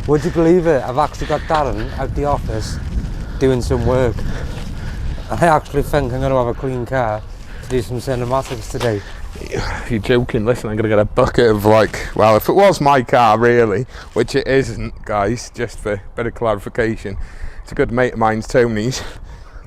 Would you believe it? I've actually got Darren out the office doing some work. I actually think I'm going to have a clean car to do some cinematics today. You're joking. Listen, I'm going to get a bucket of well, if it was my car really, which it isn't, guys, just for a bit of clarification, it's a good mate of mine's, Tony's.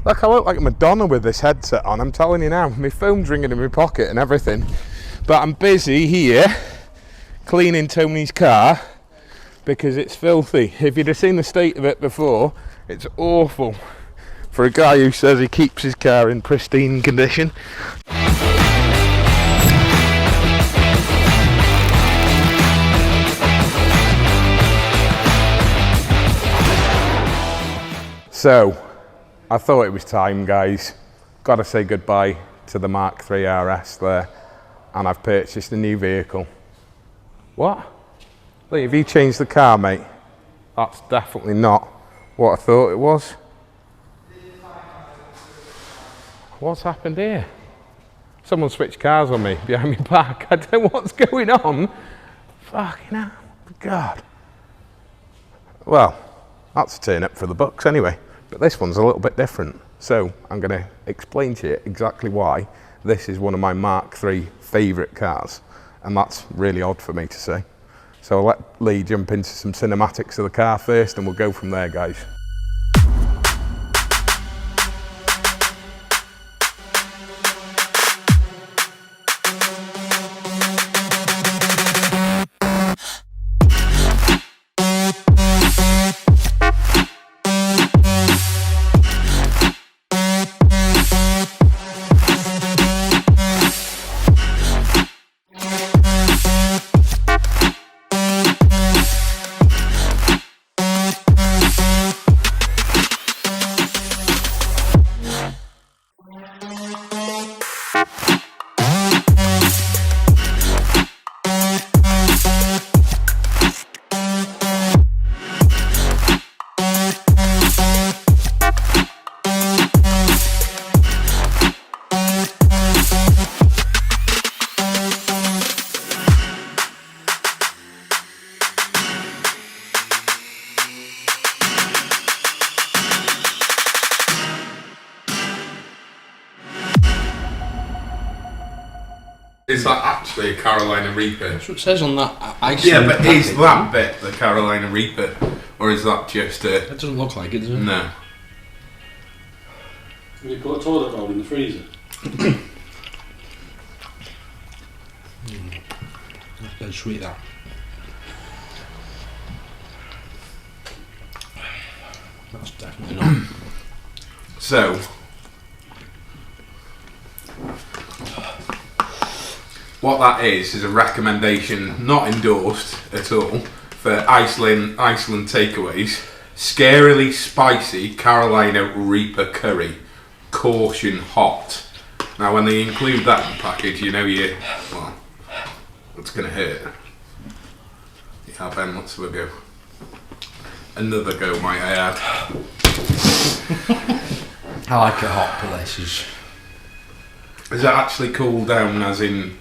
Look, I look like Madonna with this headset on, I'm telling you now. My phone's ringing in my pocket and everything. But I'm busy here cleaning Tony's car because it's filthy. If you'd have seen the state of it before, it's awful. For a guy who says he keeps his car in pristine condition. So, I thought it was time, guys. Got to say goodbye to the Mk3 RS there, and I've purchased a new vehicle. What? Lee, have you changed the car, mate? That's definitely not what I thought it was. What's happened here? Someone switched cars on me behind my back. I don't know what's going on. Fucking hell, God. Well, that's a turn up for the books anyway. But this one's a little bit different. So I'm going to explain to you exactly why this is one of my Mk3 favourite cars. And that's really odd for me to say. So I'll let Lee jump into some cinematics of the car first and we'll go from there, guys. Is that actually a Carolina Reaper? That's what it says on that ice. Yeah, but is that bit the Carolina Reaper? Or is that just a... It doesn't look like it, does it? No. Have you put a toilet roll in the freezer? That's very sweet, that. That's definitely not. So... what that is a recommendation, not endorsed at all, for Iceland takeaways. Scarily spicy Carolina Reaper curry, caution hot. Now when they include that in the package, you know well, it's going to hurt. Yeah, Ben, let's have a go. Another go, might I add. I like it hot places. Is that actually cooled down as in,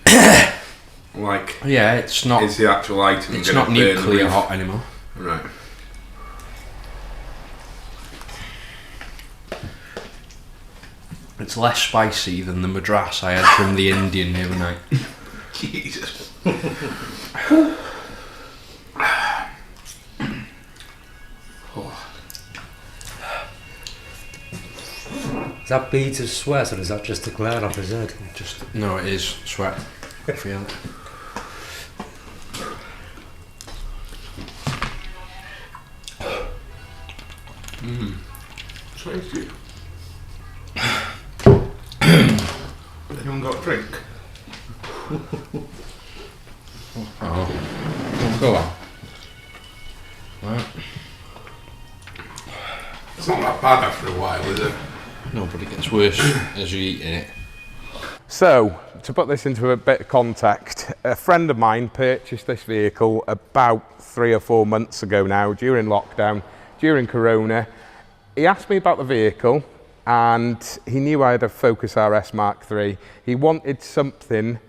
like... Yeah, it's not... Is the actual item it's not nuclear hot anymore. Right. It's less spicy than the madras I had from the Indian the other night. Jesus. Is that beads of sweat or is that just a glare off his head? No, it is sweat. I feel it. Tasty. Anyone got a drink? Oh, go on. Right. It's not that bad after a while, is it? No, but it gets worse as you're eating it. So, to put this into a bit of context, a friend of mine purchased this vehicle about 3 or 4 months ago now, during lockdown, during Corona. He asked me about the vehicle and he knew I had a Focus RS Mark III. He wanted something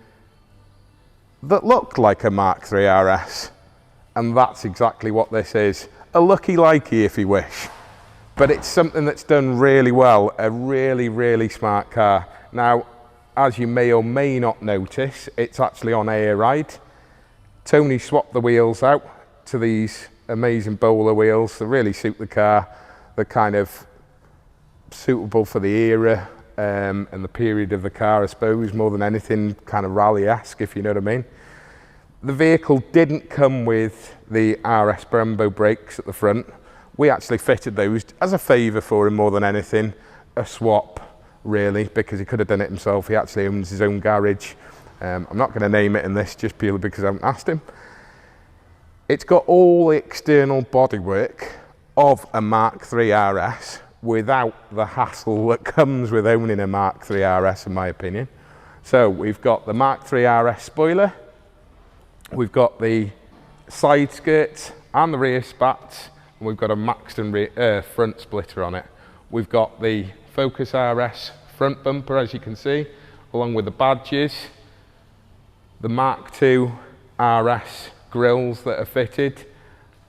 that looked like a Mark III RS, and that's exactly what this is. a 𝘍𝐼𝑒 if you wish. But it's something that's done really well, a really, really smart car. Now, as you may or may not notice, it's actually on air ride. Tony swapped the wheels out to these amazing bowler wheels. They really suit the car. They're kind of suitable for the era and the period of the car, I suppose, more than anything kind of rally-esque, if you know what I mean. The vehicle didn't come with the RS Brembo brakes at the front. We actually fitted those as a favour for him more than anything, a swap really, because he could have done it himself. He actually owns his own garage. I'm not going to name it in this just purely because I haven't asked him. It's got all the external bodywork of a Mk3 RS without the hassle that comes with owning a Mk3 RS, in my opinion. So we've got the Mk3 RS spoiler, we've got the side skirts and the rear spats, and we've got a Maxton front splitter on it. We've got the Focus RS front bumper, as you can see, along with the badges, the Mk2 RS grills that are fitted,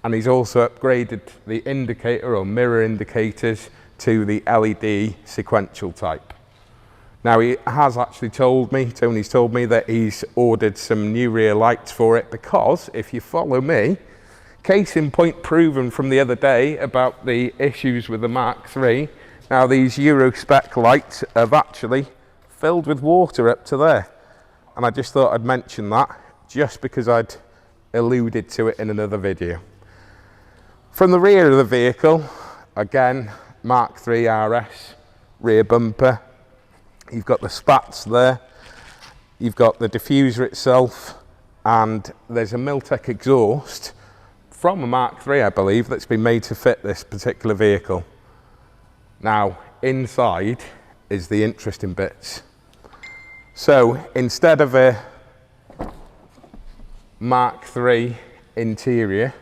and he's also upgraded the indicator or mirror indicators to the LED sequential type. Now, he has actually told me, Tony's told me, that he's ordered some new rear lights for it, because if you follow me, case in point proven from the other day about the issues with the Mk3, now these Euro spec lights have actually filled with water up to there. And I just thought I'd mention that, just because I'd alluded to it in another video. From the rear of the vehicle, again, Mk3 RS rear bumper. You've got the spats there, you've got the diffuser itself, and there's a Milltek exhaust from a Mk3, I believe, that's been made to fit this particular vehicle. Now, inside is the interesting bits. So, instead of a Mk3 interior,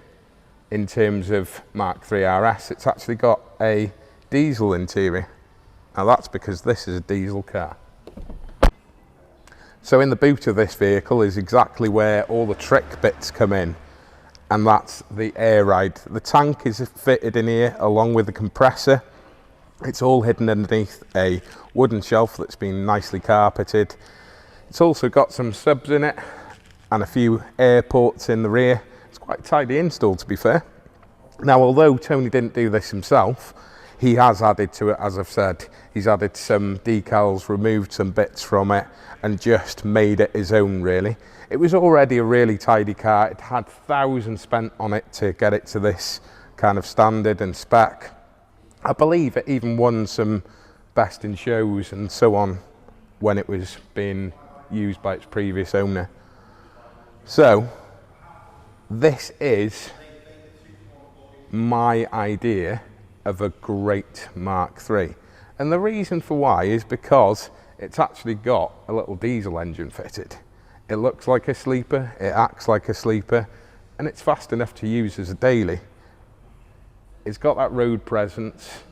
in terms of Mk3 RS, it's actually got a diesel interior. Now that's because this is a diesel car. So in the boot of this vehicle is exactly where all the trick bits come in, and that's the air ride. The tank is fitted in here along with the compressor. It's all hidden underneath a wooden shelf that's been nicely carpeted. It's also got some subs in it and a few air ports in the rear. It's quite tidy install, to be fair. Now, although Tony didn't do this himself, he has added to it, as I've said. He's added some decals, removed some bits from it, and just made it his own, really. It was already a really tidy car. It had thousands spent on it to get it to this kind of standard and spec. I believe it even won some best in shows and so on when it was being used by its previous owner. So, this is my idea of a great Mk3. And the reason for why is because it's actually got a little diesel engine fitted. It looks like a sleeper, it acts like a sleeper, and it's fast enough to use as a daily. It's got that road presence,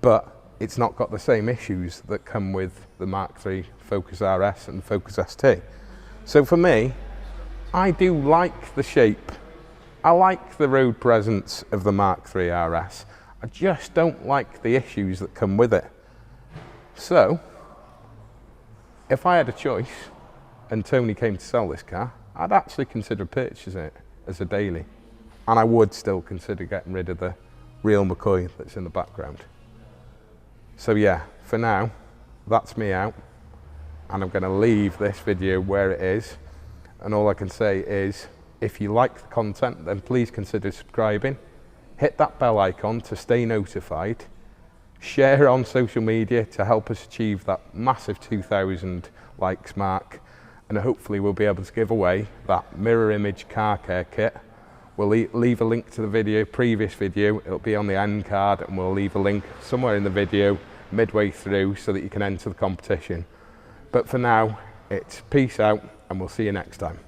but it's not got the same issues that come with the Mk3 Focus RS and Focus ST. So for me, I do like the shape. I like the road presence of the Mk3 RS. I just don't like the issues that come with it. So, if I had a choice and Tony came to sell this car, I'd actually consider purchasing it as a daily. And I would still consider getting rid of the 𝘈𝘈𝘆𝑚cCoy that's in the background. So yeah, for now, that's me out. And I'm going to leave this video where it is. And all I can say is, if you like the content, then please consider subscribing. Hit that bell icon to stay notified. Share it on social media to help us achieve that massive 2,000 likes mark. And hopefully we'll be able to give away that mirror image car care kit. We'll leave a link to the video, previous video. It'll be on the end card, and we'll leave a link somewhere in the video midway through so that you can enter the competition. But for now, it's peace out, and we'll see you next time.